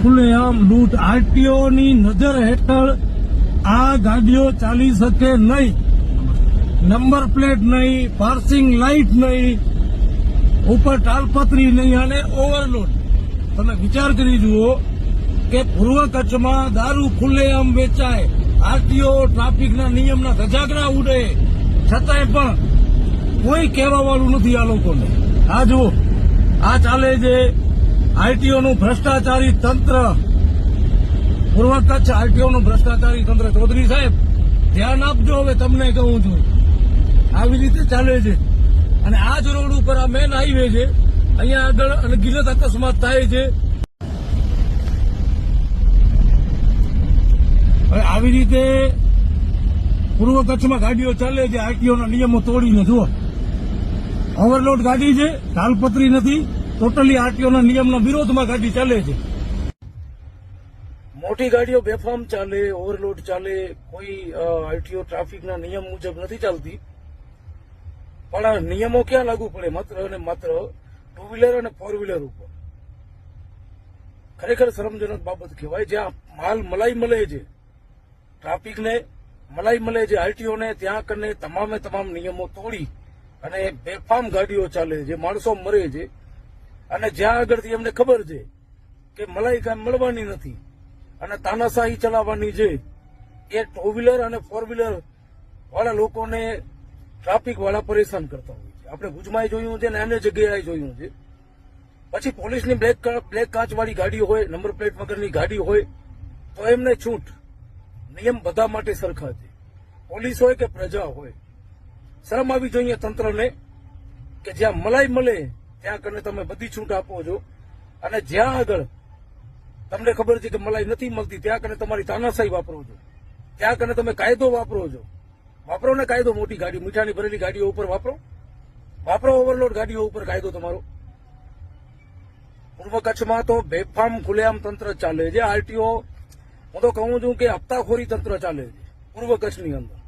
ખુલ્લેઆમ લૂંટ. આરટીઓની નજર હેઠળ આ ગાડીઓ ચાલી શકે નહીં. નંબર પ્લેટ નહીં, પાર્સિંગ લાઇટ નહીં, ઉપર તાલપત્રી નહીં અને ઓવરલોડ. તમે વિચાર કરી જુઓ કે પૂર્વ કચ્છમાં દારૂ ખુલ્લેઆમ વેચાય, આરટીઓ ટ્રાફિકના નિયમના ધજાગરા ઉડે, છતાંય પણ કોઈ કહેવા વાળું નથી આ લોકોને. આ જુઓ, આ ચાલે છે આરટીઓનું ભ્રષ્ટાચારી તંત્ર. પૂર્વ કચ્છ આરટીઓનું ભ્રષ્ટાચારી તંત્ર. ચૌધરી સાહેબ, ધ્યાન આપજો. હવે તમને કહું છું, આવી રીતે ચાલે છે. અને આ જ રોડ ઉપર આ મેન હાઈવે છે, અહીંયા આગળ અનગિનત અકસ્માત થાય છે. હવે આવી રીતે પૂર્વ કચ્છમાં ગાડીઓ ચાલે છે આરટીઓના નિયમો તોડીને. જુઓ, ઓવરલોડ ગાડી છે, તાલપત્રી નથી, ટોટલી આરટીઓના નિયમના વિરોધમાં ગાડી ચાલે છે. મોટી ગાડીઓ બેફામ ચાલે, ઓવરલોડ ચાલે, કોઈ આરટીઓ ટ્રાફિકના નિયમ મુજબ નથી ચાલતી. પણ નિયમો ક્યાં લાગુ પડે? માત્ર અને માત્ર ટુ વ્હીલર અને ફોર વ્હીલર ઉપર. ખરેખર શરમજનક બાબત કહેવાય. જ્યાં માલ મલાઈ મળે છે, ટ્રાફિકને મલાઈ મળે છે, આરટીઓને, ત્યાં કરીને તમામે તમામ નિયમો તોડી અને બેફામ ગાડીઓ ચાલે છે, માણસો મરે છે. અને જ્યાં આગળથી એમને ખબર છે કે મલાઈ કાંઈ મળવાની નથી અને તાનાશાહી ચલાવવાની છે, એ ટુ વ્હીલર અને ફોર વ્હીલર વાળા લોકોને ટ્રાફિક વાળા પરેશાન કરતા હોય છે. આપણે ભુજમાં જોયું છે ને અન્ય જગ્યાએ જોયું છે. પછી પોલીસની બ્લેક કાચ વાળી ગાડી હોય, નંબર પ્લેટ વગરની ગાડી હોય તો એમને છૂટ. નિયમ બધા માટે સરખા છે, પોલીસ હોય કે પ્રજા હોય. શરમ આવી જોઈએ તંત્રને કે જ્યાં મલાઈ મળે ત્યાં કરીને તમે બધી છૂટ આપો છો, અને જ્યાં આગળ તમને ખબર છે કે મલાઈ નથી મળતી ત્યાં કરીને તમારી તાનાશાહી વાપરો છો, ત્યાં કરીને તમે કાયદો વાપરો છો. વાપરો ને કાયદો. મોટી ગાડી, મીઠાની ભરેલી ગાડીઓ ઉપર વાપરો ઓવરલોડ ગાડીઓ ઉપર કાયદો તમારો. પૂર્વ કચ્છમાં તો બેફામ ખુલ્લેઆમ તંત્ર ચાલે છે. આરટીઓ, હું તો કહું છું કે હપ્તાખોરી તંત્ર ચાલે છે પૂર્વ કચ્છની અંદર.